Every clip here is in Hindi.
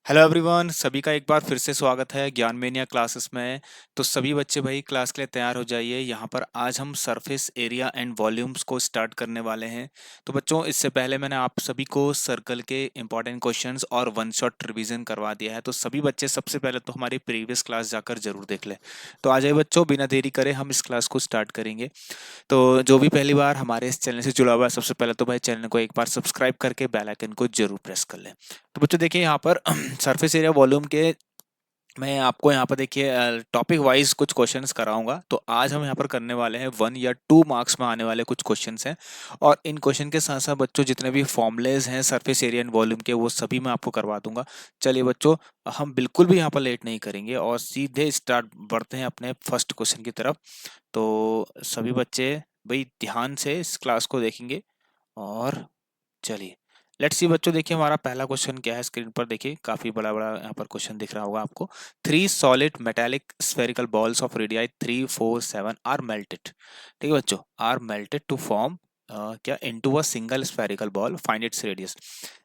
हेलो एवरीवन, सभी का एक बार फिर से स्वागत है ज्ञान मेनिया क्लासेस में। तो सभी बच्चे भाई क्लास के लिए तैयार हो जाइए। यहाँ पर आज हम सरफेस एरिया एंड वॉल्यूम्स को स्टार्ट करने वाले हैं। तो बच्चों, इससे पहले मैंने आप सभी को सर्कल के इंपॉर्टेंट क्वेश्चंस और वन शॉट रिवीजन करवा दिया है। तो सभी बच्चे सबसे पहले तो हमारी प्रीवियस क्लास जाकर जरूर देख लें। तो आ जाइए बच्चों, बिना देरी करे हम इस क्लास को स्टार्ट करेंगे। तो जो भी पहली बार हमारे इस चैनल से जुड़ा हुआ है, सबसे पहले तो भाई चैनल को एक बार सब्सक्राइब करके बेल आइकन को जरूर प्रेस कर लें। तो बच्चों देखिए यहाँ पर सरफेस एरिया वॉल्यूम के मैं आपको यहाँ पर देखिए टॉपिक वाइज कुछ क्वेश्चंस कराऊंगा। तो आज हम यहाँ पर करने वाले हैं 1 या 2 मार्क्स में आने वाले कुछ क्वेश्चंस हैं। और इन क्वेश्चन के साथ साथ बच्चों जितने भी फॉर्मूलेज हैं सरफेस एरिया एंड वॉल्यूम के, वो सभी मैं आपको करवा दूंगा। चलिए बच्चों, हम बिल्कुल भी यहाँ पर लेट नहीं करेंगे और सीधे स्टार्ट बढ़ते हैं अपने फर्स्ट क्वेश्चन की तरफ। तो सभी बच्चे भाई ध्यान से इस क्लास को देखेंगे। और चलिए लेट्स सी बच्चों, देखिए हमारा पहला क्वेश्चन क्या है। स्क्रीन पर देखिए, काफी बड़ा बड़ा यहाँ पर क्वेश्चन दिख रहा होगा आपको। 3 solid metallic spherical balls of radii 3, 4, 7 are melted. ठीक है बच्चों, आर मेल्टेड टू फॉर्म क्या into a single spherical ball, find its radius.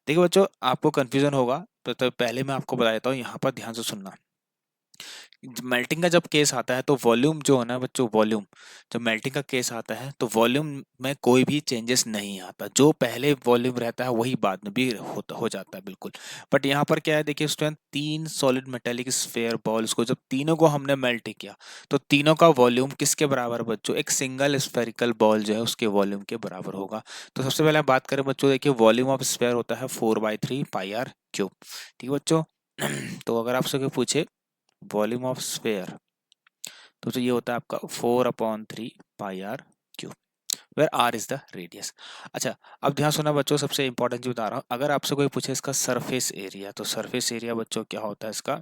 देखिए बच्चों, आपको कंफ्यूजन होगा तो पहले मैं आपको बता देता हूँ, यहाँ पर ध्यान से सुनना। मेल्टिंग का जब केस आता है तो वॉल्यूम जो है ना बच्चों, वॉल्यूम जब मेल्टिंग का केस आता है तो वॉल्यूम में कोई भी चेंजेस नहीं आता। जो पहले वॉल्यूम रहता है वही बाद में भी होता हो जाता है बिल्कुल। बट यहाँ पर क्या है, देखिए student, 3 solid metallic sphere balls को जब तीनों को हमने मेल्ट किया तो तीनों का वॉल्यूम किसके बराबर बच्चों? एक सिंगल स्फेरिकल बॉल जो है उसके वॉल्यूम के बराबर होगा। तो सबसे पहले बात करें बच्चों, देखिए वॉल्यूम ऑफ स्फेयर होता है 4/3 πr क्यूब। ठीक है बच्चों। तो अगर आपसे कोई पूछे वॉल्यूम ऑफ स्फेयर, तो ये होता है आपका 4/3 πr cube, where R is the radius. अच्छा, अब ध्यान सुना बच्चों, सबसे इंपॉर्टेंट चीज बता रहा हूँ। अगर आपसे कोई पूछे इसका सरफेस एरिया, तो सरफेस एरिया बच्चों क्या होता है इसका?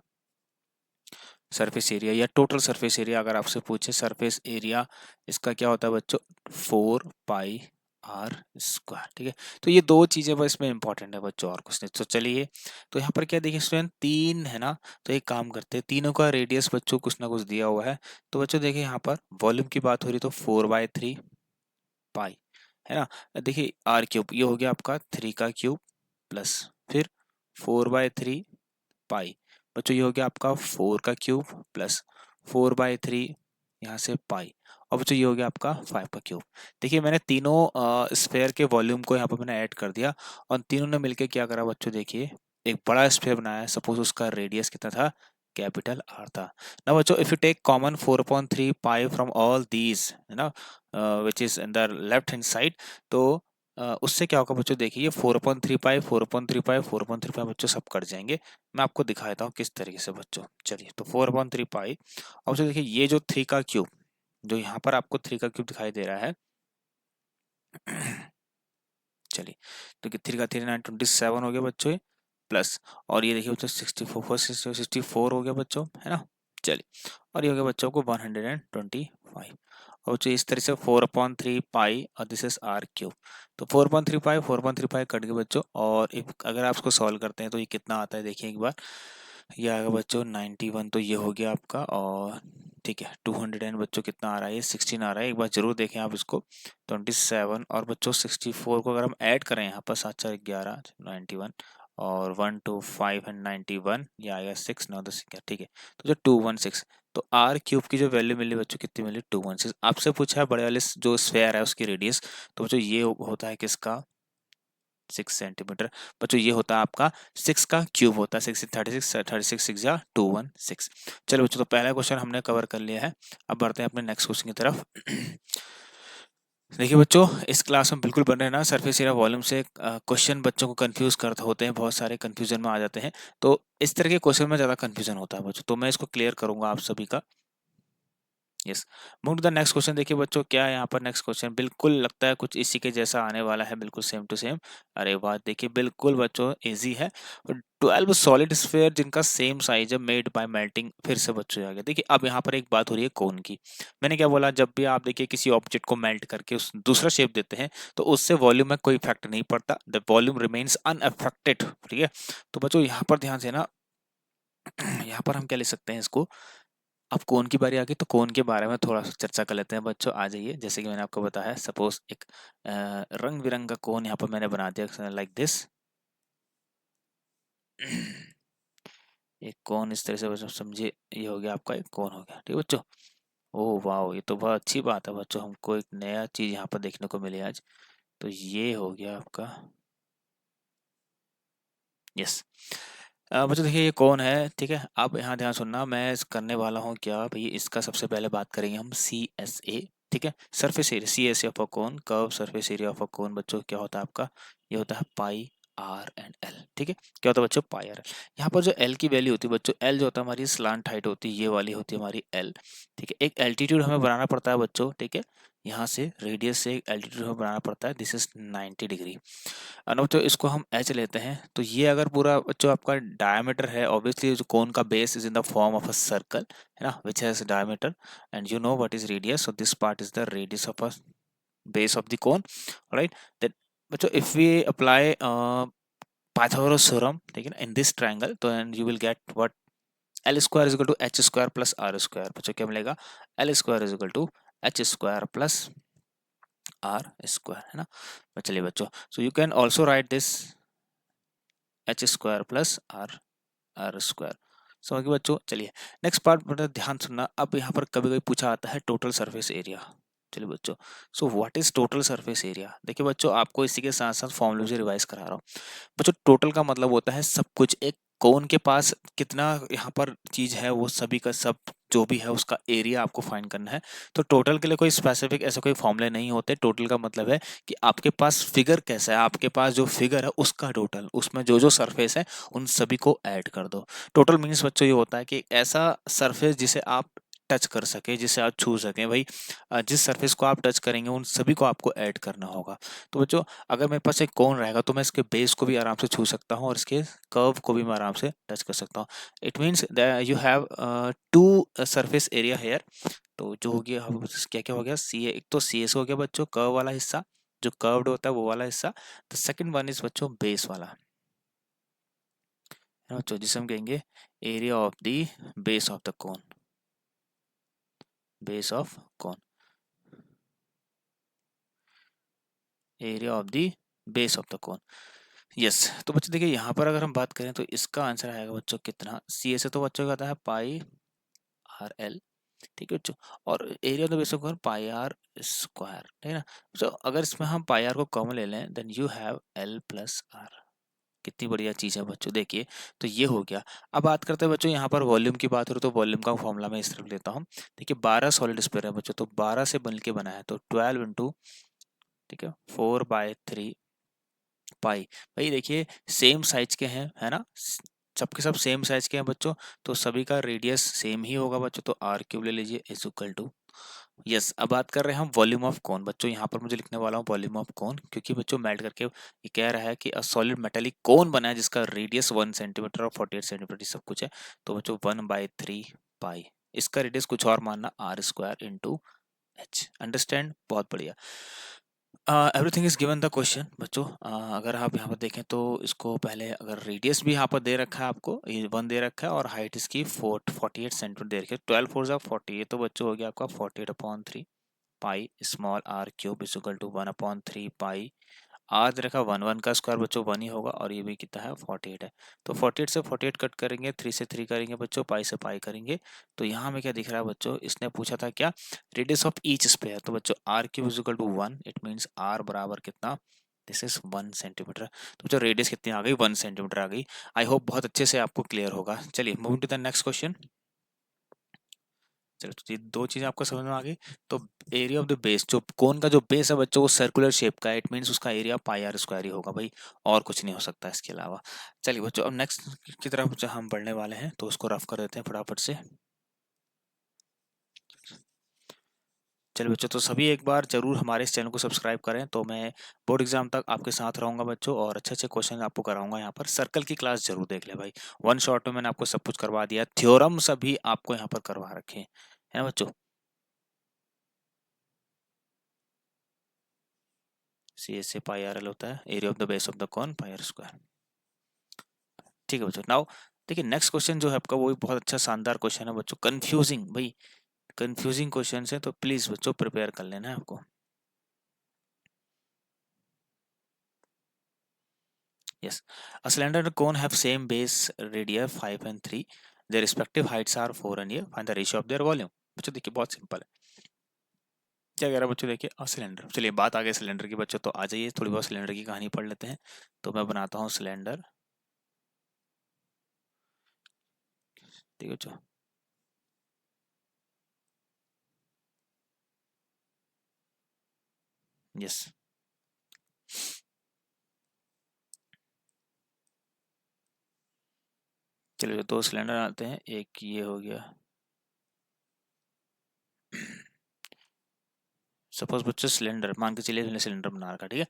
सरफेस एरिया या टोटल सरफेस एरिया अगर आपसे पूछे सरफेस एरिया, इसका क्या होता है बच्चों? 4 πr²। ठीक है। तो ये दो चीजें बस इसमें इंपॉर्टेंट है बच्चों, और कुछ नहीं। तो चलिए, तो यहाँ पर क्या देखिए स्टूडेंट, तीन है ना। तो एक काम करते हैं, तीनों का रेडियस बच्चों कुछ ना कुछ दिया हुआ है। तो बच्चों देखिए यहाँ पर वॉल्यूम की बात हो रही तो 4/3 पाई है ना। देखिए r³ ये हो गया आपका 3 का क्यूब, प्लस फिर 4/3 पाई बच्चों ये हो गया आपका 4 का क्यूब, प्लस 4/3 यहाँ से पाई, और बच्चों ये हो गया आपका 5 का क्यूब। देखिए मैंने तीनों स्फेयर के वॉल्यूम को यहाँ पर मैंने ऐड कर दिया, और तीनों ने मिलके क्या करा बच्चों, देखिए एक बड़ा स्फेयर बनाया। सपोज उसका रेडियस कितना था? कैपिटल आर था ना बच्चों। If you take common 4/3 pi from all these है ना, which is in the left hand side, तो उससे क्या होगा बच्चों, देखिए 4/3 पाई 4/3 पाई 4/3 पाई बच्चों सब कट जाएंगे। मैं आपको दिखा देता हूँ किस तरीके से बच्चों। चलिए, तो 4/3 पाई, अब बच्चों देखिए ये जो 3 का क्यूब, जो यहाँ पर आपको 3 का क्यूब दिखाई दे रहा है। चलिए, तो 3 का 3 9 27 हो गया बच्चों ये, प्लस और ये देखिए बच्चों 64 हो गया बच्चों, है ना। चलिए, और ये हो गया बच्चों को 125, और बच्चों इस तरह से 4/3 पाई और दिस इज r³ तो 4/3 पाई 4/3 पाई कट गए बच्चों। और अगर आप इसको सॉल्व करते हैं तो ये कितना आता है, देखिए एक बार। ये आएगा बच्चों 91, तो ये हो गया आपका। और ठीक है, 200 एंड बच्चों कितना आ रहा है? ये 16 आ रहा है। एक बार जरूर देखें आप इसको। 27 और बच्चों 64 को अगर हम ऐड करें यहाँ पर, 7 4 11 91, और 125 एंड 91, ये आएगा 6 9 10 11। ठीक है, तो जो 216, तो r³ की जो वैल्यू मिली बच्चों कितनी मिली? 216। आपसे पूछा है बड़े वाले जो स्फेयर है उसकी रेडियस, तो बच्चों ये होता है किसका? 6 सेंटीमीटर। बच्चों ये होता है आपका 6 का क्यूब होता है। 6 36 चलो बच्चों, तो पहला क्वेश्चन हमने कवर कर लिया है। अब बढ़ते हैं अपने नेक्स्ट क्वेश्चन की तरफ। देखिए बच्चों, इस क्लास में बिल्कुल बन रहे ना सरफेस एरिया वॉल्यूम से क्वेश्चन बच्चों को कंफ्यूज करते होते हैं, बहुत सारे कंफ्यूजन में आ जाते हैं। तो इस तरह के क्वेश्चन में ज़्यादा कंफ्यूजन होता है बच्चों, तो मैं इसको क्लियर करूंगा आप सभी का। Yes, move to the next question. देखिए बच्चों, क्या है यहाँ पर नेक्स्ट क्वेश्चन, बिल्कुल लगता है कुछ इसी के जैसा आने वाला है, बिल्कुल सेम टू सेम। अरे वाह, देखिए बिल्कुल बच्चों इजी है। 12 सॉलिड स्फेयर जिनका सेम साइज है मेड बाय मेल्टिंग, फिर से बच्चों आ गया। देखिए अब यहाँ पर एक बात हो रही है कोन की। मैंने क्या बोला, जब भी आप देखिए किसी ऑब्जेक्ट को मेल्ट करके उस दूसरा शेप देते हैं तो उससे वॉल्यूम में कोई इफेक्ट नहीं पड़ता, द वॉल्यूम रिमेन्स अनअफेक्टेड। ठीक है, तो बच्चों यहाँ पर ध्यान से ना, यहाँ पर हम क्या ले सकते हैं इसको। अब कोन की बारी आ गई, तो कोन के बारे में थोड़ा सा चर्चा कर लेते हैं बच्चों। आ जाइए, जैसे कि मैंने आपको बताया, सपोज एक रंग बिरंगा कोन यहाँ पर मैंने बना दिया लाइक दिस। एक कोन इस तरह से बच्चों समझिए, ये हो गया आपका एक कोन हो गया, ठीक है बच्चों। ओह वाह, ये तो बहुत अच्छी बात है बच्चों, हमको एक नया चीज यहाँ पर देखने को मिली आज। तो ये हो गया आपका, यस। बच्चों देखिए ये कौन है, ठीक है। आप यहाँ ध्यान सुनना, मैं करने वाला हूँ क्या भाई, इसका सबसे पहले बात करेंगे हम सी एस ए, ठीक है। Surface area, C S A of a cone, curve surface area of a cone बच्चों क्या होता है आपका, ये होता है पाई आर एंड एल, ठीक है। क्या होता है बच्चों, पाई आर। यहाँ पर जो एल की वैल्यू होती है बच्चों, एल जो होता है हमारी स्लांट हाइट होती है, ये वाली होती है हमारी एल, ठीक है। एक एल्टीट्यूड हमें बनाना पड़ता है बच्चों, ठीक है। यहाँ से रेडियस से एक एल्टीट्यूड हमें बनाना पड़ता है, दिस इज 90 डिग्री। अनु बच्चों इसको हम एच लेते हैं, तो ये अगर पूरा बच्चों आपका डायमीटर है, ऑब्वियसली जो कोन का base is in the form of a circle, है ना, which has diameter and you know what is radius, so this part is the radius of a base of the cone, right? That बच्चों if we apply Pythagoras theorem, ठीक है ना, in this triangle, तो and you will get what, L square is equal to H square plus R square। बच्चों क्या मिलेगा, L square is equal to H square plus R square, है ना। तो चलिए बच्चों, so you can also write this H square plus R square. समझ गए बच्चों। चलिए नेक्स्ट पार्ट बड़ा ध्यान सुनना, अब यहाँ पर कभी कभी पूछा आता है टोटल सरफेस एरिया। चलिए बच्चों, so what is total surface area. देखिए बच्चों, आपको इसी के साथ साथ फॉर्मूले से रिवाइज करा रहा हूँ बच्चों। टोटल का मतलब होता है सब कुछ, एक कोन के पास कितना यहाँ पर चीज है, वो सभी का सब जो भी है उसका एरिया आपको फाइंड करना है। तो टोटल के लिए कोई स्पेसिफिक ऐसा कोई फॉर्मूले नहीं होते। टोटल का मतलब है कि आपके पास फिगर कैसा है, आपके पास जो फिगर है उसका टोटल, उसमें जो जो सरफेस है उन सभी को ऐड कर दो। टोटल मीन्स बच्चों ये होता है कि ऐसा सरफेस जिसे आप टच कर सके, जिसे आप छू सकें भाई। जिस सरफेस को आप टच करेंगे उन सभी को आपको ऐड करना होगा। तो बच्चों अगर मेरे पास एक कोन रहेगा तो मैं इसके बेस को भी आराम से छू सकता हूँ और इसके कर्व को भी मैं आराम से टच कर सकता हूँ। It means you have to surface area here. तो जो हो गया क्या क्या हो गया, सी, एक तो सी एस हो गया बच्चों, कर्व वाला हिस्सा, जो कर्व्ड होता है वो वाला हिस्सा। द सेकंड वन इज बच्चों बेस वाला, है ना बच्चों, जिसे हम कहेंगे area of the base of the cone, base of cone, area of the base of the cone. Yes. तो बच्चों देखिए यहाँ पर अगर हम बात करें तो इसका आंसर आएगा बच्चों कितना, सी ए से तो बच्चों का आता है पाई आर एल, ठीक है बच्चों। और area of the base of cone pi are square, ठीक है ना। तो अगर इसमें हम पाई आर को कॉमन ले लें then you have L plus R. कितनी बढ़िया चीज़ है बच्चों, देखिए। तो ये हो गया। अब बात करते हैं बच्चों, यहाँ पर वॉल्यूम की बात हो तो वॉल्यूम का फॉर्मूला मैं इस तरफ लेता हूँ। देखिए 12 सॉलिड स्फीयर है बच्चों, तो 12 से बन के बना है, तो 12 इंटू, ठीक है, 4/3 पाई। भाई देखिए सेम साइज के हैं, है ना, सबके सब सेम साइज के हैं बच्चों, तो सभी का रेडियस सेम ही होगा बच्चों, तो आर क्यूब ले लीजिए इज इक्वल टू, यस। अब बात कर रहे हैं हम वॉल्यूम ऑफ कौन बच्चों, यहाँ पर मुझे लिखने वाला हूँ वॉल्यूम ऑफ कौन, क्योंकि बच्चों मेल्ट करके ये कह रहा है कि अ सॉलिड मेटेलिक कौन बना है जिसका रेडियस 1 सेंटीमीटर और 48 सेंटीमीटर सब कुछ है। तो बच्चों 1/3 पाई, इसका रेडियस कुछ और मानना R square into H. Understand, बहुत बढ़िया। Everything is given the question बच्चों। अगर आप यहाँ पर देखें तो इसको पहले अगर रेडियस भी यहाँ पर दे रखा है आपको, ये 1 दे रखा है और हाइट इसकी 48 सेंटीमीटर दे रखी है, 12 4 40, तो बच्चों हो गया आपका 48/3 pi small R cube is equal to 1/3 pi R दे रखा 1 का स्क्वायर बच्चों 1 ही होगा, और ये भी कितना है 48 है। तो 48 से 48 कट करेंगे, 3 से 3 करेंगे बच्चों, पाई से पाई करेंगे। तो यहाँ हमें क्या दिख रहा है बच्चों, इसने पूछा था क्या, रेडियस ऑफ ईच स्पेयर, तो बच्चों R cube is equal to 1, it means R बराबर कितना, दिस इज 1 सेंटीमीटर। तो बच्चों रेडियस कितनी आ गई, 1 सेंटीमीटर आ गई। आई होप बहुत अच्छे से आपको क्लियर होगा। चलिए moving to the next question. चलो तो ये दो चीजें आपको समझ में आ गई। तो एरिया ऑफ द बेस, जो कोन का जो बेस है बच्चों वो सर्कुलर शेप का है, इट मीन्स उसका एरिया पाई आर स्क्वायर ही होगा भाई, और कुछ नहीं हो सकता इसके अलावा। चलिए बच्चों अब नेक्स्ट की तरफ जो हम बढ़ने वाले हैं तो उसको रफ कर देते हैं फटाफट से। चलिए बच्चों, तो सभी एक बार जरूर हमारे इस चैनल को सब्सक्राइब करें, तो मैं बोर्ड एग्जाम तक आपके साथ रहूंगा बच्चों, और अच्छे अच्छे क्वेश्चन आपको कराऊंगा। यहाँ पर सर्कल की क्लास जरूर देख ले भाई, वन शॉट में मैंने आपको सब कुछ करवा दिया, थ्योरम सभी आपको यहाँ पर करवा रखे हैं, है ना बच्चों। सी एस से पाई आर एल होता है, area of the base of the cone pi are square. ठीक है बच्चों, नाउ देखिए नेक्स्ट क्वेश्चन जो है आपका वो भी बहुत अच्छा शानदार क्वेश्चन है बच्चों, कंफ्यूजिंग भाई, कंफ्यूजिंग क्वेश्चन है, तो प्लीज बच्चों प्रिपेयर कर लेना है आपको। Yes. A cylinder and a cone have same base radii 5 and 3. Their respective heights are 4 and 8. Find the ratio of their volume. बच्चों देखिए बहुत सिंपल है। क्या कह रहा है बच्चों, देखिए सिलेंडर, चलिए बात आ गई सिलेंडर की बच्चों, तो आ जाइए थोड़ी बहुत सिलेंडर की कहानी पढ़ लेते हैं। तो मैं बनाता हूँ सिलेंडर, ठीक है बच्चों। यस, चलिए दो सिलेंडर आते हैं, एक ये हो गया। सपोज बच्चों सिलेंडर मान के चलिए, मैंने सिलेंडर बना रखा, ठीक है।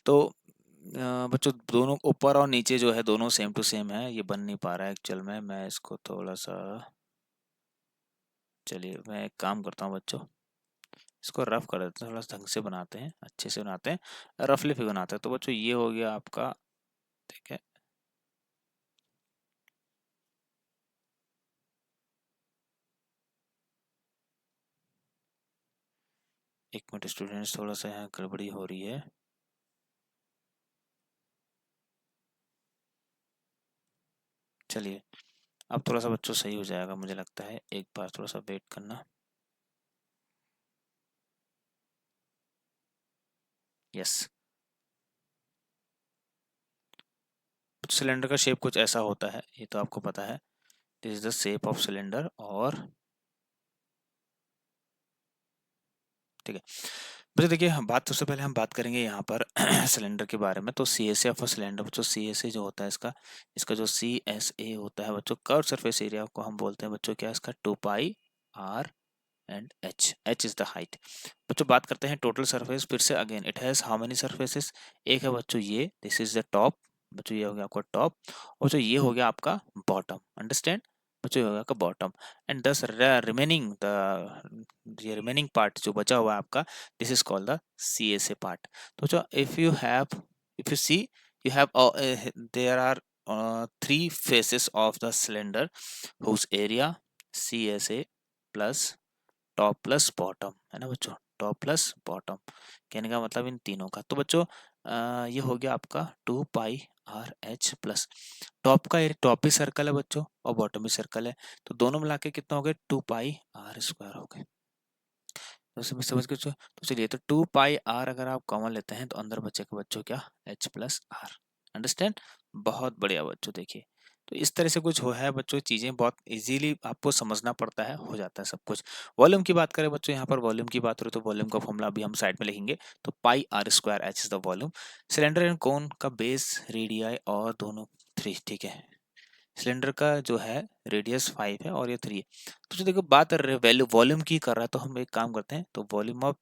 तो बच्चों दोनों ऊपर और नीचे जो है दोनों सेम टू सेम है, ये बन नहीं पा रहा है एक्चुअल में। मैं इसको थोड़ा सा, चलिए मैं एक काम करता हूँ बच्चों, इसको रफ कर देते हैं, थोड़ा सा ढंग से बनाते हैं, अच्छे से बनाते हैं, रफली भी बनाते हैं। तो बच्चों ये हो गया आपका, ठीक है। एक मिनट स्टूडेंट्स, थोड़ा सा यहाँ गड़बड़ी हो रही है। चलिए अब थोड़ा सा बच्चों सही हो जाएगा मुझे लगता है, एक बार थोड़ा सा वेट करना। यस, सिलेंडर का शेप कुछ ऐसा होता है, ये तो आपको पता है। This is the shape of cylinder, और ठीक है। बच्चों देखिए बात सबसे पहले हम बात करेंगे यहाँ पर सिलेंडर के बारे में। तो C S A of cylinder बच्चों, सी एस ए जो होता है इसका, इसका जो सी एस ए होता है बच्चों, कर्व सरफेस एरिया को हम बोलते हैं बच्चों क्या, इसका 2 pi r and h, h is the height. बच्चों बात करते हैं टोटल सरफेस, फिर से again it has how many surfaces, एक है बच्चों ये, दिस इज द टॉप, बच्चों ये हो गया आपका टॉप, और बच्चों ये हो गया आपका बॉटम, अंडरस्टैंड। बच्चों ये हो गया आपका bottom, and this remaining the, ये रिमेनिंग पार्ट जो बचा हुआ है आपका, this is called the C S A part. तो बच्चों if you have, if you see, you have there are 3 faces of the cylinder whose area CSA plus top plus bottom, है ना बच्चों, टॉप प्लस बॉटम, कहने का मतलब इन तीनों का। तो बच्चों ये हो गया आपका 2 pi R H plus, top का टॉप भी सर्कल है बच्चों और बॉटम भी सर्कल है, तो दोनों मिला के कितना हो गया, 2 पाई आर स्क्वायर हो गए। तो समझ के बच्चों, तो चलिए तो 2 पाई आर अगर आप कॉमन लेते हैं तो अंदर बचेगा बच्चों क्या, एच प्लस आर, अंडरस्टैंड। बहुत बढ़िया बच्चों, देखिए तो इस तरह से कुछ हो है बच्चों, चीजें बहुत इजीली आपको समझना पड़ता है, हो जाता है सब कुछ। वॉल्यूम की बात करें बच्चों, यहाँ पर वॉल्यूम की बात हो रही तो वॉल्यूम का फॉर्मूला अभी हम साइड में लिखेंगे। तो pi are square h is the volume. Cylinder and cone का बेस रेडियाई और दोनों 3, ठीक है। सिलेंडर का जो है रेडियस 5 है और ये 3 है। तो जो देखो बात कर रहे हैं वैल्यू वॉल्यूम की कर रहा है, तो हम एक काम करते हैं, तो वॉल्यूम ऑफ,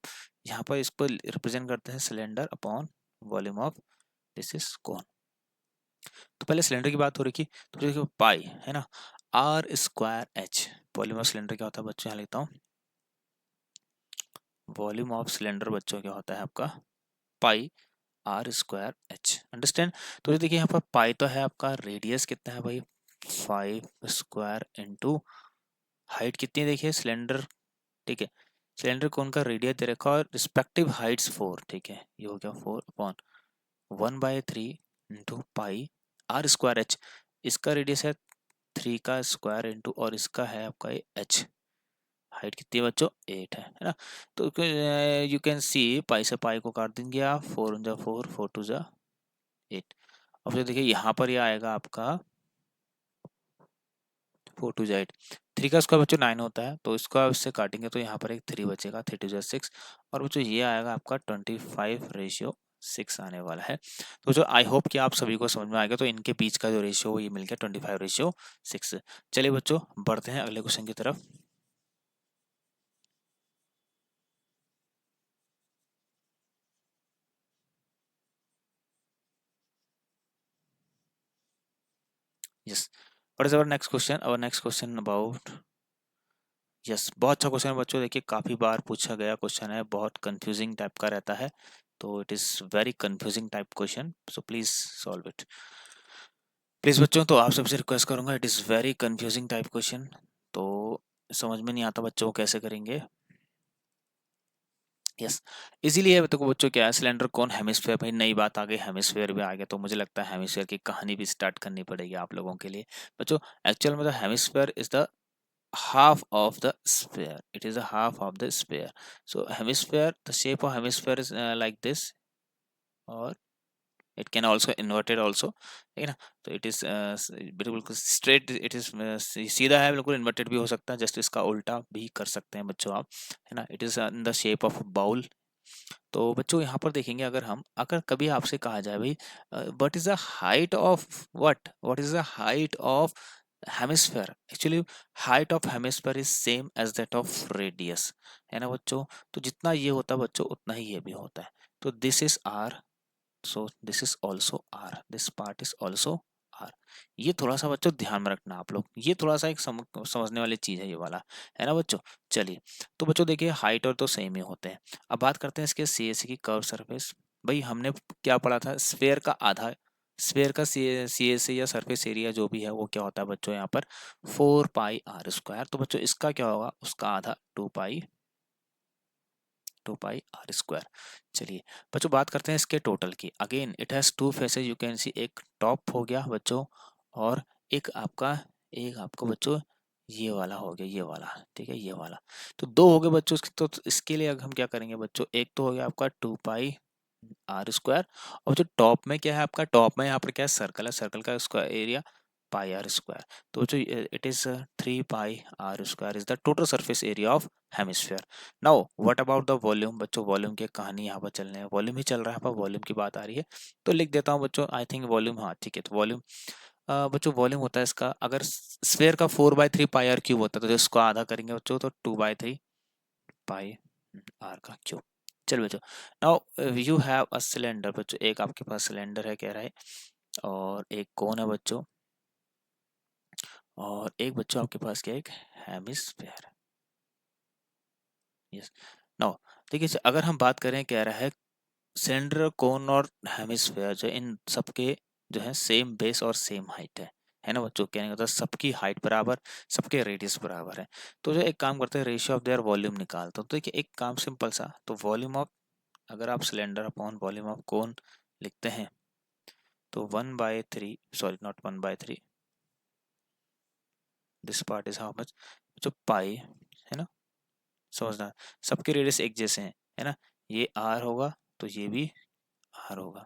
यहाँ पर इसको रिप्रेजेंट करते हैं cylinder upon volume of this is cone. तो पहले सिलेंडर की बात हो रही थी, तो देखो पाई है ना, R square H, volume of cylinder क्या होता है बच्चों, यहाँ लिखता हूँ, वॉल्यूम ऑफ सिलेंडर बच्चों क्या होता है आपका, पाई आर स्क्वायर एच, अंडरस्टैंड। तो ये देखिए यहाँ पर पाई तो है आपका, रेडियस कितना है भाई 5 स्क्वायर इंटू हाइट कितनी है देखिए सिलेंडर, ठीक है। सिलेंडर कोन का रेडियस दे रखा और रिस्पेक्टिव हाइट्स 4, ठीक है, ये हो गया 4/1/3 into pi are square H, इसका रेडियस है 3 का स्क्वायर इंटू, और इसका है आपका ये एच, हाइट कितनी है बच्चों 8 है ना। तो यू कैन सी पाई से पाई को काट देंगे आप, 4 × 4 4 × 2 = 8। अब जो देखिए यहाँ पर ये आएगा आपका 4 × 2 = 8, 3 का स्क्वायर बच्चों 9 होता है, तो इसको आप इससे काटेंगे तो यहाँ पर एक 3 बचेगा, 3 × 2 = 6, और बच्चों ये आएगा आपका 25/6 आने वाला है। तो जो आई होप कि आप सभी को समझ में आएगा, तो इनके बीच का जो रेशियो ये मिल गया 25/6। चलिए बच्चों बढ़ते हैं अगले क्वेश्चन की तरफ। Yes, what is our next question, our next question about, yes बहुत अच्छा क्वेश्चन है बच्चों, देखिए काफ़ी बार पूछा गया क्वेश्चन है, बहुत कंफ्यूजिंग टाइप का रहता है, तो it is very confusing type question, so please solve it please बच्चों। तो आप सबसे रिक्वेस्ट करूंगा, it is very confusing type question, तो समझ में नहीं आता बच्चों को कैसे करेंगे। यस, इजीली है। देखो बच्चों, क्या है सिलेंडर कौन हेमिस्फेयर, भाई नई बात आ गई, हेमिस्फेयर भी आ गया, तो मुझे लगता है हेमिस्फेयर की कहानी भी स्टार्ट करनी पड़ेगी आप लोगों के लिए। बच्चों, एक्चुअल में the hemisphere is the half of the sphere. It is a half of the sphere. So hemisphere, the shape of hemisphere is like this, or it can also inverted also, है ना। तो it is बिल्कुल straight, it is सीधा है बिल्कुल, inverted भी हो सकता है, जस्ट इसका उल्टा भी कर सकते हैं बच्चों आप, है ना। it is in the shape of bowl. तो बच्चों यहाँ पर देखेंगे, अगर कभी आपसे कहा जाए भाई what is the height of what is the height of hemisphere, actually height of hemisphere is same as that of radius, है ना बच्चों। तो जितना ये होता है बच्चों, उतना ही ये भी होता है। तो this is R, so this is also R, this part is also R. ये थोड़ा सा बच्चों ध्यान में रखना आप लोग, ये थोड़ा सा एक समझने वाली चीज है ये वाला, है ना बच्चों। चलिए, तो बच्चों देखिए हाइट और तो सेम ही होते हैं। अब बात करते हैं इसके सीएसी की कर्व सरफेस। भाई हमने क्या पढ़ा था, स्फेयर का आधा, स्फेयर का सीएसी या सरफेस एरिया जो भी है वो क्या होता है बच्चों, यहाँ पर 4 पाई r²। तो बच्चों इसका क्या होगा, उसका आधा 2 पाई r²। चलिए बच्चों, बात करते हैं इसके टोटल की। Again it has two faces, you can see, एक टॉप हो गया बच्चों, और एक आपका बच्चों ये वाला हो गया, ये वाला, ठीक है, ये वाला। तो दो हो गए बच्चों इसके। तो इसके लिए हम क्या करेंगे बच्चों, एक तो हो गया आपका 2 पाई r², और जो टॉप में क्या है आपका, टॉप में यहाँ पर क्या है, सर्कल है, सर्कल का उसका एरिया पाई r²। तो जो it is 3 pi r² is the total surface area of hemisphere. Now what about the volume, बच्चों वॉल्यूम की कहानी यहाँ पर चल रही है, वॉल्यूम ही चल रहा है, यहाँ पर वॉल्यूम की बात आ रही है। तो लिख देता हूँ बच्चों, आई थिंक वॉल्यूम, हाँ ठीक है। तो वॉल्यूम बच्चों, वॉल्यूम होता है इसका, अगर स्फेयर का 4/3 पाई r³ होता है, तो इसको आधा करेंगे बच्चों, तो 2/3 पाई r²। चलो बच्चों, now you have a cylinder, बच्चों एक आपके पास सिलेंडर है कह रहा है, और एक कोन है बच्चों, और एक बच्चों आपके पास क्या है, एक हेमिस्फेयर। यस, नाउ देखिए, अगर हम बात करें, कह रहा है सिलेंडर, कोन और हेमिस्फेयर जो इन सबके जो है सेम बेस और सेम हाइट है ना बच्चों। कहने का मतलब सबकी हाइट बराबर, सबके रेडियस बराबर है। तो जो एक काम करते हैं, रेशियो ऑफ देयर वॉल्यूम निकालते हैं। तो देखिए एक काम सिंपल सा, तो वॉल्यूम ऑफ, अगर आप cylinder upon volume of cone लिखते हैं, तो 1/3, sorry not 1/3, this part is how much, जो पाई, है ना, समझना, सबके रेडियस एक जैसे हैं, है ना। ये आर होगा, तो ये भी आर होगा,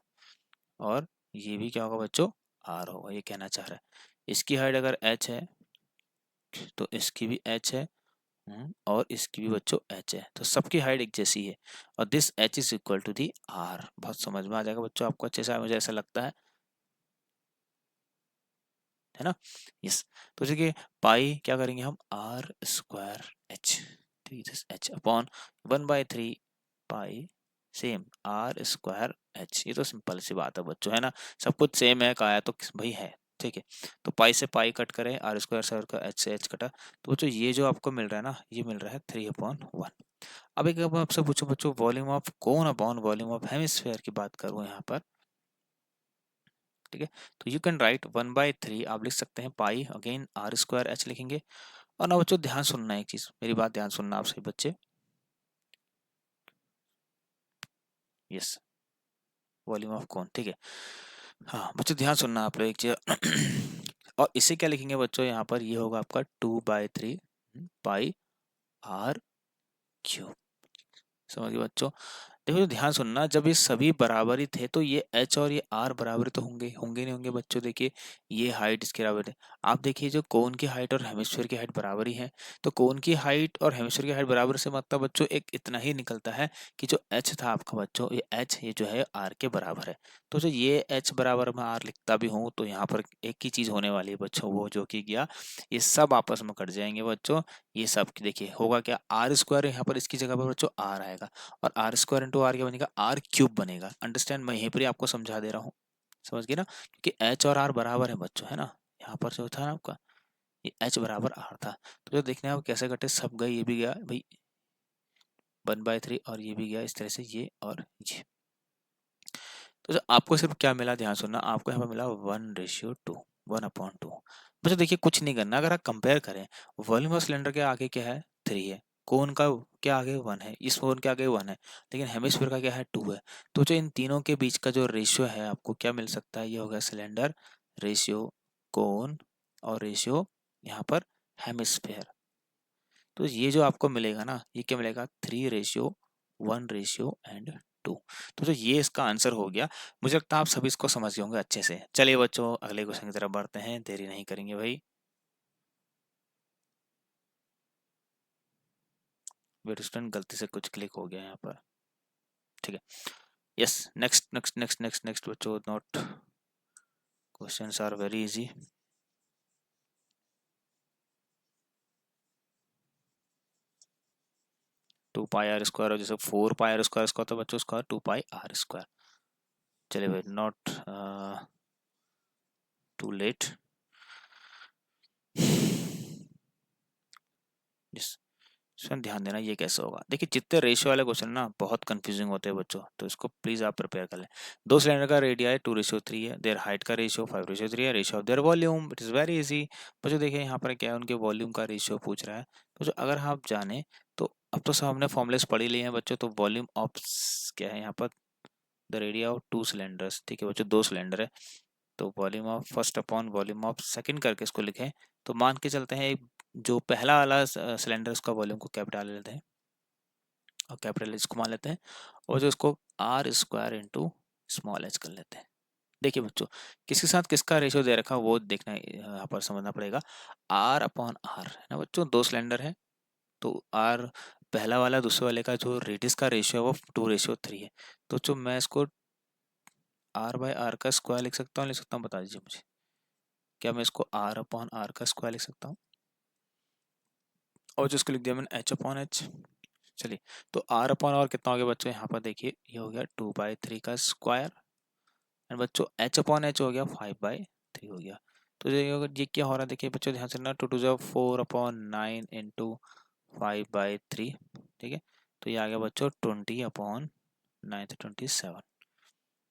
और ये भी क्या होगा बच्चों, आर होगा, ये कहना चाह रहा है। इसकी हाइट अगर एच है, तो इसकी भी एच है, और इसकी भी बच्चों एच है, तो सबकी हाइट एक जैसी है, और this H is equal to the R. बहुत समझ में आ जाएगा बच्चों आपको अच्छे से, मुझे ऐसा लगता है ना। यस, तो देखिए पाई क्या करेंगे हम, r²h, ठीक है, एच अपॉन 1/3 पाई, सेम r²h। ये तो सिंपल सी बात है बच्चों, है ना, सब कुछ सेम है, कहा है तो भाई है, ठीक है। तो पाई से पाई कट करें, r² का एच से एच कटा, तो बच्चों ये जो आपको मिल रहा है ना, ये मिल रहा है 3/1। अब एक अब आपसे पूछो बच्चों, volume of cone upon volume of hemisphere की बात करूं यहाँ पर, ठीक है। तो यू कैन राइट 1/3, आप लिख सकते हैं पाई, अगेन r²h लिखेंगे। और ना बच्चों ध्यान सुनना, एक चीज, मेरी बात ध्यान सुनना आप सभी बच्चे। यस, वॉल्यूम ऑफ कौन, ठीक है। हाँ बच्चों ध्यान सुनना आप लोग एक चीज और इसे क्या लिखेंगे बच्चों, यहाँ पर ये होगा आपका 2/3 पाई r³। समझ गए बच्चों। देखो तो ध्यान सुनना, जब ये सभी बराबर ही थे, तो ये h और ये r बराबर तो होंगे होंगे नहीं होंगे बच्चों। देखिए ये हाइट इसके बराबर है, आप देखिए जो कोन की हाइट और हेमिस्फीयर की हाइट बराबर ही है, तो कोन की हाइट और हेमिस्फीयर की हाइट बराबर से मतलब बच्चों एक इतना ही निकलता है कि जो h था आपका बच्चों, ये h ये जो है r के बराबर है। तो जो ये h बराबर मैं r लिखता भी हूँ, तो यहाँ पर एक ही चीज होने वाली है बच्चों, वो जो कि गया, ये सब आपस में कट जाएंगे बच्चों। ये सब देखिए होगा क्या, r², यहाँ पर इसकी जगह पर बच्चों r आएगा, और r² इंटू आर क्या बनेगा, r³ बनेगा। अंडरस्टैंड, मैं यहीं पर ही आपको समझा दे रहा हूँ, समझ गए ना, क्योंकि h और r बराबर है बच्चों, है ना। यहाँ पर जो था ना आपका, ये h बराबर r था, तो जो देखने आप कैसे कटे, सब गए, ये भी गया भाई 1/3, और ये भी गया इस तरह से, ये और ये। तो जो आपको सिर्फ क्या मिला, ध्यान सुनना, आपको यहाँ पर मिला 1/2, 1/2। बच्चों देखिए कुछ नहीं करना, अगर आप कंपेयर करें, वॉल्यूम ऑफ सिलेंडर के आगे क्या है, 3 है, कोन का क्या आगे 1 है, इस कोन के आगे 1 है, लेकिन हेमिस्फीयर का क्या है 2 है। तो जो इन तीनों के बीच का जो रेशियो है आपको क्या मिल सकता है, ये होगा सिलेंडर रेशियो कोन और रेशियो यहाँ पर हेमिस्फीयर। तो ये जो आपको मिलेगा ना, ये क्या मिलेगा 3:1:2। तो जो ये इसका आंसर हो गया। मुझे लगता है आप सभी इसको समझ गए होंगे अच्छे से। चलिए बच्चों अगले क्वेश्चन की तरफ बढ़ते हैं, देरी नहीं करेंगे भाई। वेट स्टूडेंट गलती से कुछ क्लिक हो गया यहाँ पर, ठीक है। Yes, next next next next next बच्चों, note questions are very easy. Two pi are square, जैसे 4 पाई आर स्क्वायर इसका होता है बच्चों, इसका 2 पाई आर स्क्वायर। चलिए भाई, नॉट टू लेट। इसमें ध्यान देना ये कैसे होगा। देखिए जितने रेशियो वाले क्वेश्चन ना बहुत कंफ्यूजिंग होते हैं बच्चों, तो इसको प्लीज आप प्रिपेयर कर लें। दो सिलेंडर का रेडिया है 2:3 है, देयर हाइट का रेशियो 5:3 है, ratio of their volume, it is very easy. बच्चों देखिए यहाँ पर क्या है, उनके वॉल्यूम का रेशियो पूछ रहा है। तो जो अगर आप जाने तो अब तो सब हमने फॉर्मुलेस पढ़ ही लिए हैं बच्चों। तो वॉल्यूम ऑफ क्या है यहाँ पर, द रेडिया ऑफ 2 सिलेंडर्स, ठीक है बच्चों 2 सिलेंडर है। तो volume of first upon volume of second करके इसको लिखें। तो मान के चलते हैं जो पहला वाला सिलेंडर उसका वॉल्यूम को कैपिटल लेते हैं और कैपिटल एच को मान लेते हैं, और जो इसको r² इंटू स्मॉल एच कर लेते हैं। देखिए बच्चों किसके साथ किसका रेशियो दे रखा है वो देखना, यहाँ पर समझना पड़ेगा। r/r है ना बच्चों, 2 सिलेंडर है तो r पहला वाला दूसरे वाले का जो रेडियस का रेशियो है वो 2:3 है। तो जो मैं इसको r/r का स्क्वायर लिख सकता हूँ, लिख सकता हूँ, बता दीजिए मुझे। क्या मैं इसको r/r का स्क्वायर लिख सकता हूँ, और जो इसको लिख दिया मैंने h/h। चलिए तो r/r कितना हो गया बच्चों, यहाँ पर देखिए ये हो गया 2/3 का स्क्वायर, एंड बच्चों h/h हो गया 5/3 हो गया। तो ये क्या हो रहा है देखिए बच्चों, ध्यान से ना, 2×4/9 इंटू 5/3, ठीक है। तो ये आ गया बच्चों 20/9 तो 27।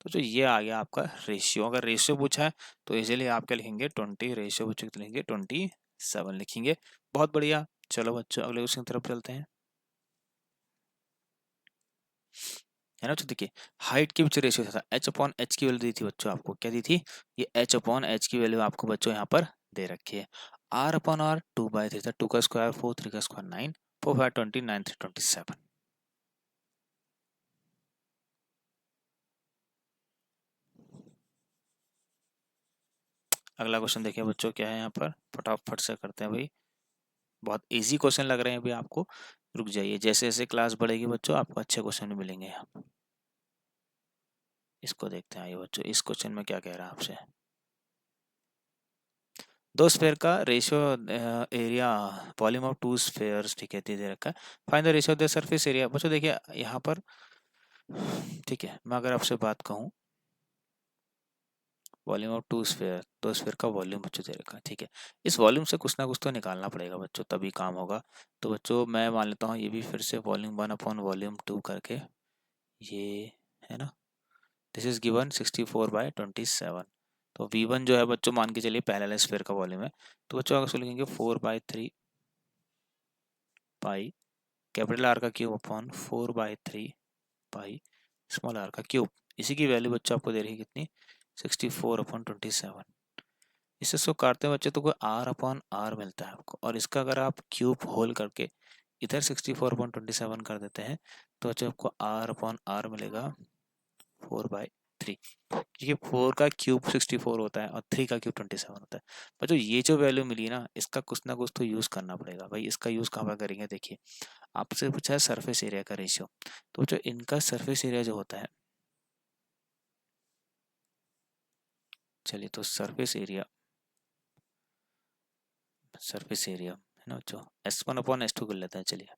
तो जो ये आ गया आपका रेशियो, अगर रेशियो पूछा है तो इजीली आप क्या लिखेंगे 20, रेशियो पूछे तो लिखेंगे 27 लिखेंगे। बहुत बढ़िया। चलो बच्चों अगले क्वेश्चन की तरफ चलते हैं, है ना। तो देखिए हाइट के बीच रेशियो था, h/h की वैल्यू दी थी बच्चों आपको, क्या दी थी, ये h/h की वैल्यू आपको बच्चों यहाँ पर दे रखी है। r/r 2/3 था, 2 का स्क्वायर 4, 3 का स्क्वायर 9, 4 5 20, 9 3 27। अगला क्वेश्चन देखिए बच्चों क्या है यहाँ पर, फटाफट से करते हैं भाई। बहुत इजी क्वेश्चन लग रहे हैं अभी आपको, रुक जाइए, जैसे जैसे क्लास बढ़ेगी बच्चों आपको अच्छे क्वेश्चन मिलेंगे यहाँ। इसको देखते हैं, आइए बच्चों इस क्वेश्चन में क्या कह रहा है आपसे। दो स्फेयर का ratio area volume of 2 spheres, ठीक है, दे रखा है। Find the ratio of the surface area. बच्चों देखिए यहाँ पर, ठीक है, मैं अगर आपसे बात कहूँ वॉल्यूम ऑफ 2 स्फेयर, 2 स्फेयर का वॉल्यूम बच्चों दे रखा है, ठीक है। इस वॉल्यूम से कुछ ना कुछ तो निकालना पड़ेगा बच्चों, तभी काम होगा। तो बच्चों मैं मान लेता हूँ ये भी फिर से वॉल्यूम 1/वॉल्यूम 2 करके, ये है ना, दिस इज गिवन 64/27। तो V1 जो है बच्चों मान के चलिए पहले वाले स्फेयर का वॉल्यूम है। तो बच्चों अगर उसको लिखेंगे 4/3 पाई कैपिटल आर का cube upon 4/3 pi small R का क्यूब। इसी की वैल्यू बच्चों आपको दे रही है कितनी, 64/27। इससे इसको काटते हैं बच्चे तो कोई r/r मिलता है आपको, और इसका अगर आप क्यूब होल करके इधर 64/27 कर देते हैं तो बच्चों आपको r/r मिलेगा 4/3, क्योंकि 4 का क्यूब 64 होता है और 3 का क्यूब 27 होता है। पर जो ये जो वैल्यू मिली ना, इसका कुछ ना कुछ तो यूज करना पड़ेगा भाई। इसका यूज कहाँ पर करेंगे, देखिए आपसे पूछा है सरफेस एरिया का रेशियो। तो जो इनका सरफेस एरिया जो होता है, चलिए तो सरफेस एरिया है ना जो S1/S2 कर लेते हैं। चलिए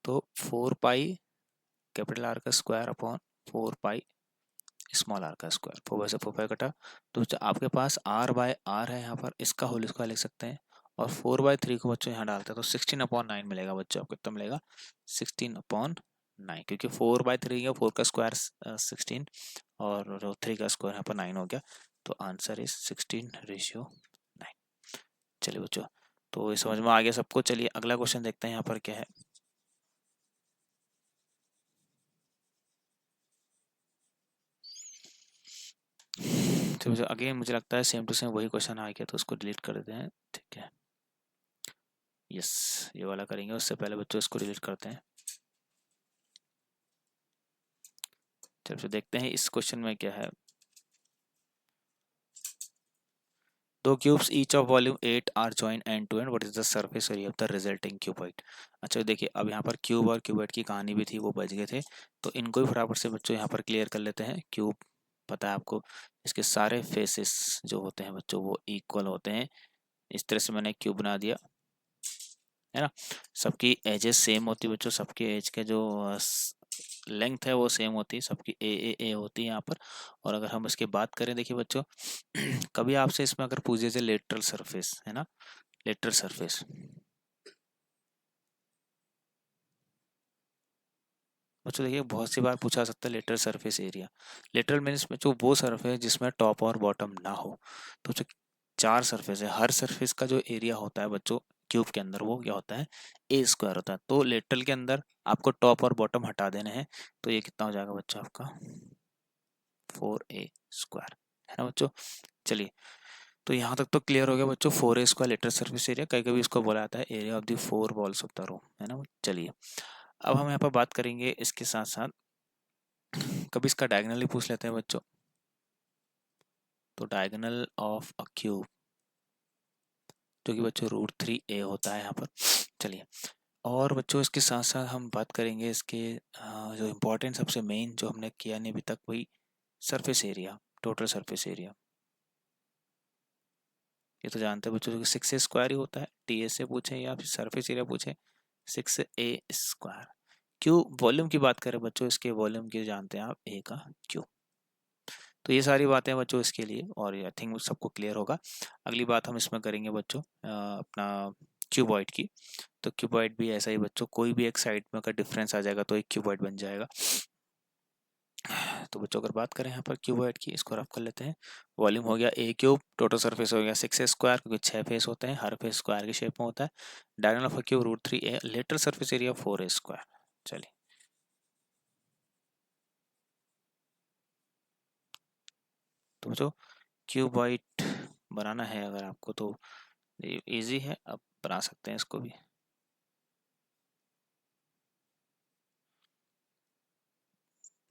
तो 4 पाई कैपिटल आर का square upon 4 pi small R का स्क्वायर, 4/4 कटा। तो आपके पास r/r है यहाँ पर, इसका होल स्क्वायर लिख सकते हैं, और 4/3 को बच्चों यहाँ डालते हैं तो 16/9 मिलेगा बच्चों आपको। कितना मिलेगा 16/9, क्योंकि 4/3 है, 4 का स्क्वायर 16 और 3 का स्क्वायर यहाँ पर 9 हो गया। तो आंसर इज 16:9। चलिए बच्चों तो ये समझ में आ गया सबको। चलिए अगला क्वेश्चन देखते हैं यहाँ पर क्या है। तो अगेन मुझे लगता है सेम टू सेम वही क्वेश्चन आ गया, तो उसको डिलीट कर देते हैं। ठीक है, यस, ये वाला करेंगे। उससे पहले बच्चों इसको डिलीट करते हैं। चलो देखते हैं इस क्वेश्चन में क्या है। दो cubes each of volume 8 R join end to end, what is the surface area of the resulting cuboid. अच्छा देखिए, अब यहाँ पर क्यूब और क्यूबॉइड की कहानी भी थी, वो बच गए थे। तो इनको भी फटाफट से बच्चों यहाँ पर क्लियर कर लेते हैं। क्यूब पता है आपको, इसके सारे फेसेस जो होते हैं बच्चों वो इक्वल होते हैं। इस तरह से मैंने क्यूब बना दिया, है ना। सबकी एजेस सेम होती है बच्चों, सबके एज के जो लेंथ है वो सेम होती है, सबकी ए होती है यहाँ पर। और अगर हम इसकी बात करें, देखिए बच्चों कभी आपसे इसमें अगर पूछे जाए लेटरल सरफेस, है ना, लेटरल सरफेस, बच्चों देखिए बहुत सी बार पूछा सकता है lateral surface area. Lateral means में जो वो सरफेस जिसमें टॉप और बॉटम ना हो। तो जो चार सरफेस है, हर सरफेस का जो एरिया होता है बच्चों क्यूब के अंदर, वो क्या होता है, ए स्क्वायर होता है। तो लेटरल के अंदर आपको टॉप और बॉटम हटा देने हैं, तो ये कितना हो जाएगा बच्चों आपका 4a स्क्वायर, है ना बच्चों। चलिए, तो यहाँ तक तो क्लियर हो गया बच्चों। 4a square lateral surface area, कभी कभी इसको बोला जाता है area of the four walls of the room, है ना। चलिए, अब हम यहाँ पर बात करेंगे इसके साथ साथ, कभी इसका डायगोनल ही पूछ लेते हैं बच्चों। तो डायगोनल ऑफ अ क्यूब, जो कि बच्चों √3a होता है यहाँ पर। चलिए, और बच्चों इसके साथ साथ हम बात करेंगे इसके जो इम्पोर्टेंट सबसे मेन जो हमने किया नहीं अभी तक, वही surface area, total surface area. ये तो जानते हैं बच्चों कि 6a स्क्वायर ही होता है। टीएस से पूछे या फिर सरफेस एरिया पूछे, 6a स्क्वायर। क्यों वॉल्यूम की बात करें बच्चों, इसके वॉल्यूम की जानते हैं आप, ए का क्यूब। तो ये सारी बातें बच्चों इसके लिए, और आई थिंक सबको क्लियर होगा। अगली बात हम इसमें करेंगे बच्चों अपना क्यूबॉइड की। तो क्यूबॉइड भी ऐसा ही बच्चों, कोई भी एक साइड में अगर डिफरेंस आ जाएगा तो एक क्यूबॉइड बन जाएगा। तो बच्चों अगर बात करें यहाँ पर क्यूबॉइड की, इसको रफ कर लेते हैं। वॉल्यूम हो गया ए क्यूब, टोटल सरफेस हो गया 6a स्क्वायर, क्योंकि 6 फेस होते हैं, हर फेस स्क्वायर की शेप में होता है। Diagonal of a cube √3a, lateral surface area 4a square. चलिए, तो बच्चों क्यूबॉइड बनाना है अगर आपको तो इजी है, आप बना सकते हैं इसको भी।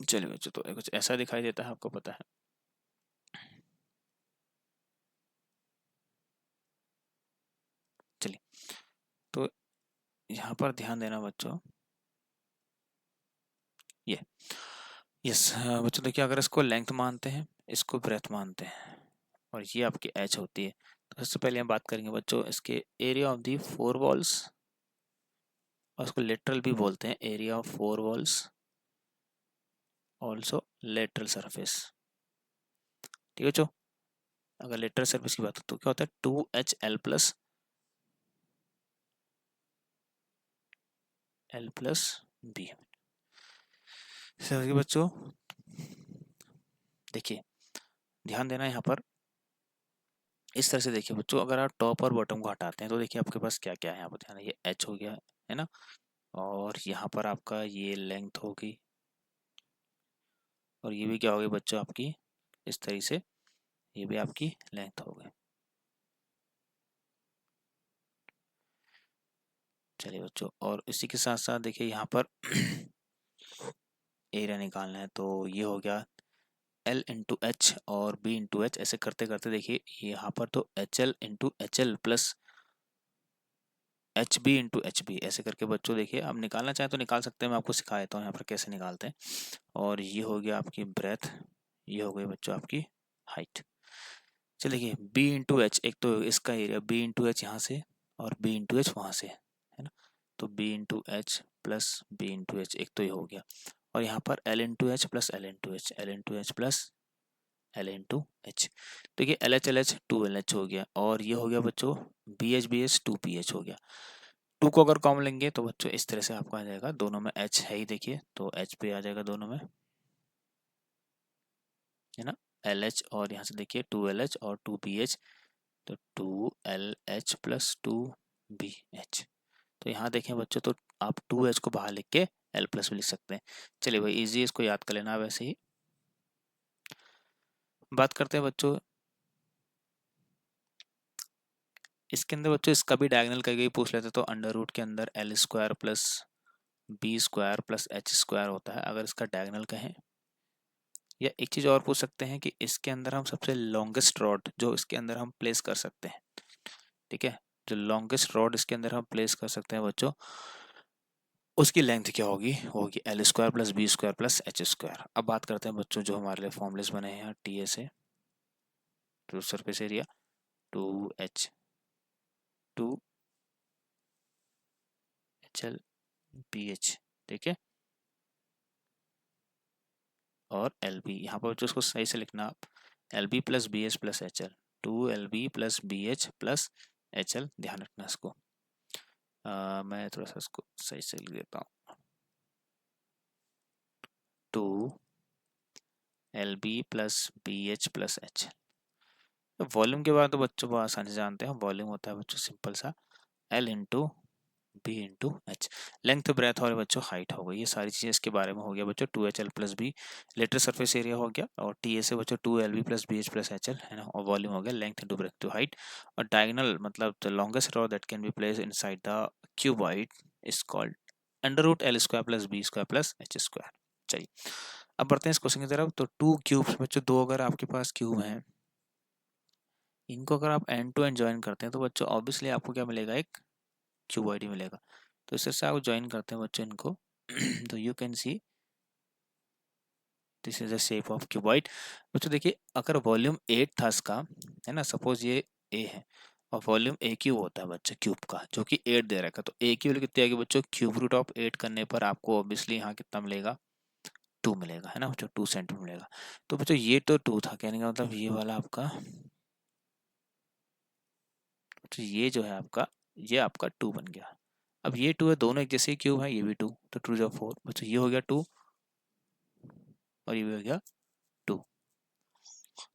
चलिए बच्चों, तो कुछ ऐसा दिखाई देता है, आपको पता है। चलिए, तो यहाँ पर ध्यान देना बच्चों, ये यस बच्चों देखिए, अगर इसको लेंथ मानते हैं, इसको ब्रेथ मानते हैं, और ये आपकी एच होती है। तो सबसे पहले हम बात करेंगे बच्चों इसके area of the four walls, और इसको लेटरल भी बोलते हैं, area of four walls also lateral surface. ठीक है बच्चों, अगर लेटरल सरफेस की बात हो तो क्या होता है, 2HL+L+B। समझिए बच्चों, देखिए ध्यान देना यहाँ पर, इस तरह से देखिए बच्चों, अगर आप टॉप और बॉटम को हटाते हैं तो देखिए आपके पास क्या क्या है यहाँ पर, ध्यान, ये एच हो गया, है ना। और यहाँ पर आपका ये लेंथ होगी, और ये भी क्या होगी बच्चों आपकी, इस तरीके से ये भी आपकी लेंथ हो गई। चलिए बच्चों, और इसी के साथ साथ देखिए यहाँ पर एरिया निकालना है, तो ये हो गया L×H और B×H। ऐसे करते करते देखिए यहाँ पर तो HL×HL+HB×HB, ऐसे करके बच्चों देखिए आप निकालना चाहें तो निकाल सकते हैं। मैं आपको सिखा देता हूँ यहाँ पर कैसे निकालते हैं। और ये हो गया आपकी ब्रेथ, ये हो गई बच्चों आपकी हाइट। चलिए देखिए, B×H, एक तो इसका एरिया B×H यहाँ से, और B×H वहाँ से, है ना। तो B×H+B×H, एक तो ये हो गया। और यहाँ पर L×H+L×H, L×H+L×H। तो ये LH LH 2LH हो गया, और ये हो गया बच्चों BH BH 2PH हो गया। 2 को अगर कॉमन लेंगे तो बच्चों इस तरह से आपको आ जाएगा, दोनों में H है ही देखिए, तो H पे आ जाएगा दोनों में, है ना। LH, और यहाँ से देखिए 2LH और 2PH, तो 2LH+2 बी एच। तो यहाँ देखें बच्चों, तो आप 2H को बाहर लिख के L प्लस भी लिख सकते हैं। चलिए भाई, इजी है, इसको याद कर लेना। वैसे ही बात करते हैं बच्चों इसके अंदर, बच्चों इसका भी डायगोनल करके पूछ लेते, तो अंडर रूट के अंदर L square plus B square plus H square होता है, अगर इसका डायगोनल कहें। या एक चीज़ और पूछ सकते हैं कि इसके अंदर हम सबसे लॉन्गेस्ट रॉड जो इसके अंदर हम प्लेस कर सकते हैं, ठीक है, जो लॉन्गेस्ट रॉड इसके अंदर हम प्लेस कर सकते हैं बच्चों, उसकी लेंथ क्या होगी, होगी L square plus B square plus H square. अब बात करते हैं बच्चों जो हमारे लिए फॉर्मूलेस बने हैं यहाँ, टी ए से, two surface area, two H, two H L B H, ठीक है, और एल बी। यहाँ पर बच्चों उसको सही से लिखना आप, L B plus B H plus H L, two L B plus B H plus H L, ध्यान रखना इसको। मैं थोड़ा सा इसको सही से लिख देता हूँ, two L B plus B H plus H. Volume के बारे में तो बच्चों को आसानी से जानते हैं, वॉल्यूम होता है बच्चों सिंपल सा L into B into H. Length, breadth और बच्चों हाइट हो गई, ये सारी चीज़ें इसके बारे में हो गया बच्चों। Two H L plus B lateral surface area हो गया, और टी ए से बच्चों two L B plus B H plus H L है ना, और वॉल्यूम हो गया length into breadth to height. और डायगोनल मतलब the longest rod that can be place inside the cuboid is called under root L square plus B square plus H square. चलिए अब बढ़ते हैं इस क्वेश्चन की तरफ। तो टू क्यूब्स बच्चों, दो अगर आपके पास क्यूब हैं, इनको अगर आप एंड टू एंड ज्वाइन करते हैं तो बच्चों ऑब्वियसली आपको क्या मिलेगा, एक क्यूबॉइड ही मिलेगा। तो इस तरह से आप ज्वाइन करते हैं बच्चों इनको तो you can see this is the shape of cuboid. बच्चों देखिए, अगर वॉल्यूम 8 था इसका, है ना, सपोज ये ए है और वॉल्यूम ए क्यूब होता है बच्चों क्यूब का, जो कि 8 दे रखा है, तो ए की वैल्यू कितनी आएगी बच्चों, क्यूब रूट ऑफ 8 करने पर आपको ऑब्वियसली यहाँ कितना मिलेगा, 2 मिलेगा, है ना बच्चों, 2 सेंटीमीटर मिलेगा। तो बच्चों ये तो 2 था, कहने का मतलब ये वाला आपका, तो ये जो है आपका, ये आपका 2 बन गया। अब ये 2 है, दोनों एक जैसे क्यूब है, ये भी 2, तो 2 जो 4 बच्चों, ये हो गया 2 और ये भी हो गया 2।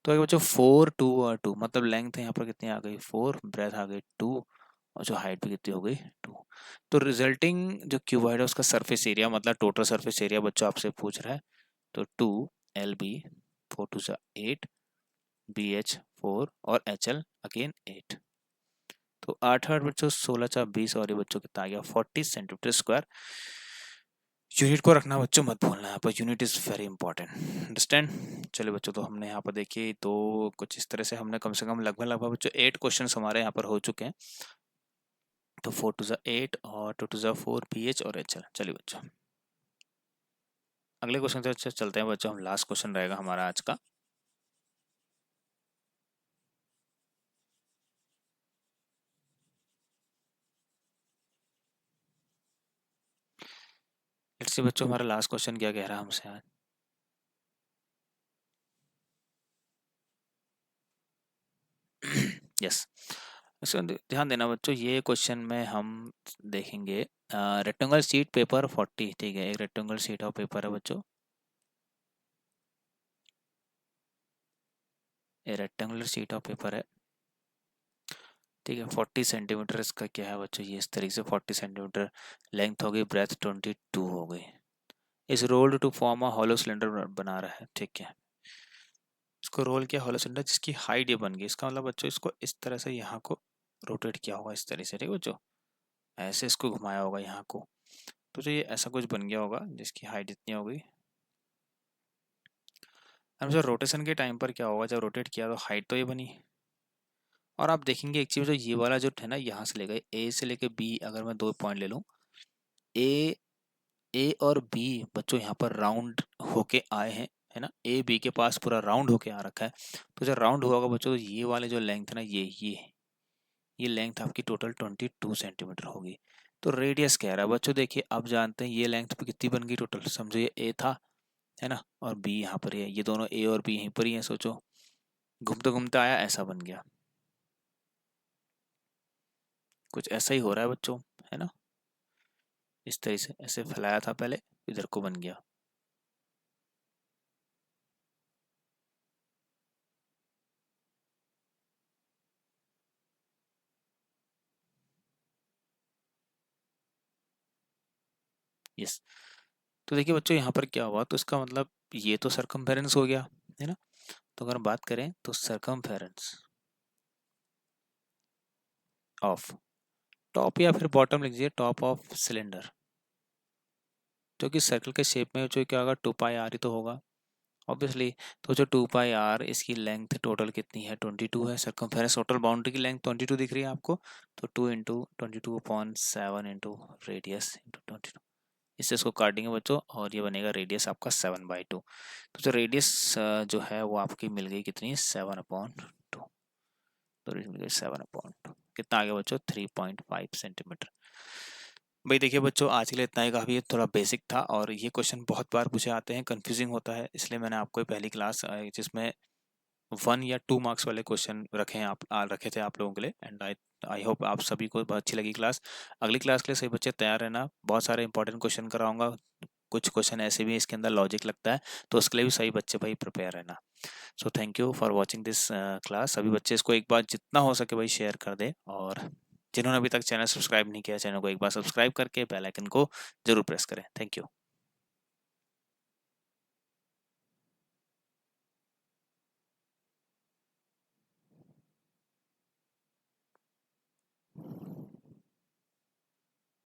तो आगे बच्चों 4 2 और 2, मतलब लेंथ यहाँ पर कितनी आ गई 4, ब्रेथ आ गई 2, और जो हाइट भी कितनी हो गई 2। तो रिजल्टिंग जो क्यूबॉइड है उसका सरफेस एरिया, मतलब टोटल सरफेस एरिया बच्चों आपसे पूछ रहा है, तो 2 एल बी, 4 2 जा 8, बी एच 4 और एच एल अगेन 8। तो 8 8 बच्चों 16 चा 20, और ये बच्चों कितना आ गया 40 सेंटीमीटर स्क्वायर। यूनिट को रखना बच्चों, मत भूलना, यहाँ per unit is very important, understand. चलिए बच्चों, तो हमने यहाँ पर देखिए, तो कुछ इस तरह से हमने कम से कम लगभग लगभग बच्चों 8 क्वेश्चन हमारे यहाँ पर हो चुके हैं। तो 4 2 जा 8 और 2 2 जा 4 बी एच और एच एल। चलिए बच्चों अगले क्वेश्चन से अच्छा चलते हैं बच्चों, हम लास्ट क्वेश्चन रहेगा हमारा आज का। लेट्स सी बच्चों, हमारा लास्ट क्वेश्चन क्या कह रहा है हमसे आज। यस, इसको ध्यान देना बच्चों, ये क्वेश्चन में हम देखेंगे रेक्टेंगल शीट पेपर 40, ठीक है, एक रेक्टेंगल शीट ऑफ पेपर है बच्चों, ये रेक्टेंगुलर शीट ऑफ पेपर है, ठीक है। 40 सेंटीमीटर इसका क्या है बच्चों, ये इस तरीके से 40 सेंटीमीटर लेंथ हो गई, ब्रेथ 22 हो गई। इस rolled to form a hollow cylinder बना रहा है, ठीक है। इसको रोल किया हॉलो सिलेंडर जिसकी हाइट ये बन गई, इसका मतलब बच्चों इसको इस तरह से यहाँ को रोटेट किया होगा इस तरह से, ठीक है बच्चों, ऐसे इसको घुमाया होगा यहाँ को, तो जो ये ऐसा कुछ बन गया होगा जिसकी हाइट इतनी हो गई। अब जो रोटेशन के टाइम पर क्या होगा, जब रोटेट किया तो हाइट तो ये बनी, और आप देखेंगे एक चीज़, जो ये वाला जो है ना, यहाँ से लेकर ए से लेकर बी, अगर मैं 2 पॉइंट ले लूँ, ए ए और बी बच्चों यहाँ पर राउंड होके आए हैं, है ना, ए बी के पास पूरा राउंड होके आ रखा है। तो जब राउंड हुआ होगा बच्चों, तो ये वाले जो लेंथ है ना, ये लेंथ आपकी टोटल 22 सेंटीमीटर होगी। तो रेडियस कह रहा है बच्चों, देखिए अब जानते हैं ये लेंथ पे कितनी बन गई टोटल, समझो ये ए था, है ना, और बी यहाँ पर है, ये दोनों ए और बी यहीं पर ही है, सोचो घूमते घूमते आया ऐसा बन गया, कुछ ऐसा ही हो रहा है बच्चों, है ना, इस तरह से ऐसे फैलाया था पहले, इधर को बन गया। यस। तो देखिए बच्चों यहाँ पर क्या हुआ, तो इसका मतलब ये तो सरकमफेरेंस हो गया, है ना। तो अगर हम बात करें तो सरकमफेरेंस ऑफ टॉप, या फिर बॉटम लिख दीजिए, टॉप ऑफ सिलेंडर, जो कि सर्कल के शेप में, जो क्या होगा, 2 पाई आर ही तो होगा ऑब्वियसली। तो जो 2 पाई आर, इसकी लेंथ टोटल कितनी है, 22 है। सर्कमफेरेंस टोटल बाउंड्री की लेंथ 22 दिख रही है आपको, तो 2 × 22/7 इंटू रेडियस इंटू 22, इससे इसको काटेंगे बच्चों और ये बनेगा रेडियस आपका 7/2। तो जो रेडियस जो है वो आपकी मिल गई कितनी, 7/2। तो रेडियस मिल गई 7/2, कितना आ गया बच्चों, 3.5 सेंटीमीटर। भाई देखिए बच्चों, आज के लिए इतना ही काफ़ी है, थोड़ा बेसिक था और ये क्वेश्चन बहुत बार पूछे आते हैं, कंफ्यूजिंग होता है, इसलिए मैंने आपको ये पहली क्लास जिसमें 1 या 2 मार्क्स वाले क्वेश्चन रखे थे आप लोगों के लिए। एंड आई होप आप सभी को बहुत अच्छी लगी क्लास। अगली क्लास के लिए सभी बच्चे तैयार रहना, बहुत सारे इंपॉर्टेंट क्वेश्चन कराऊंगा, कुछ क्वेश्चन ऐसे भी इसके अंदर लॉजिक लगता है, तो उसके लिए भी सही बच्चे भाई प्रिपेयर रहना। So thank you for watching this class. सभी बच्चे इसको एक बार जितना हो सके भाई शेयर कर दे, और जिन्होंने अभी तक चैनल सब्सक्राइब नहीं किया, चैनल को एक बार सब्सक्राइब करके बेल आइकन को जरूर प्रेस करें। Thank you.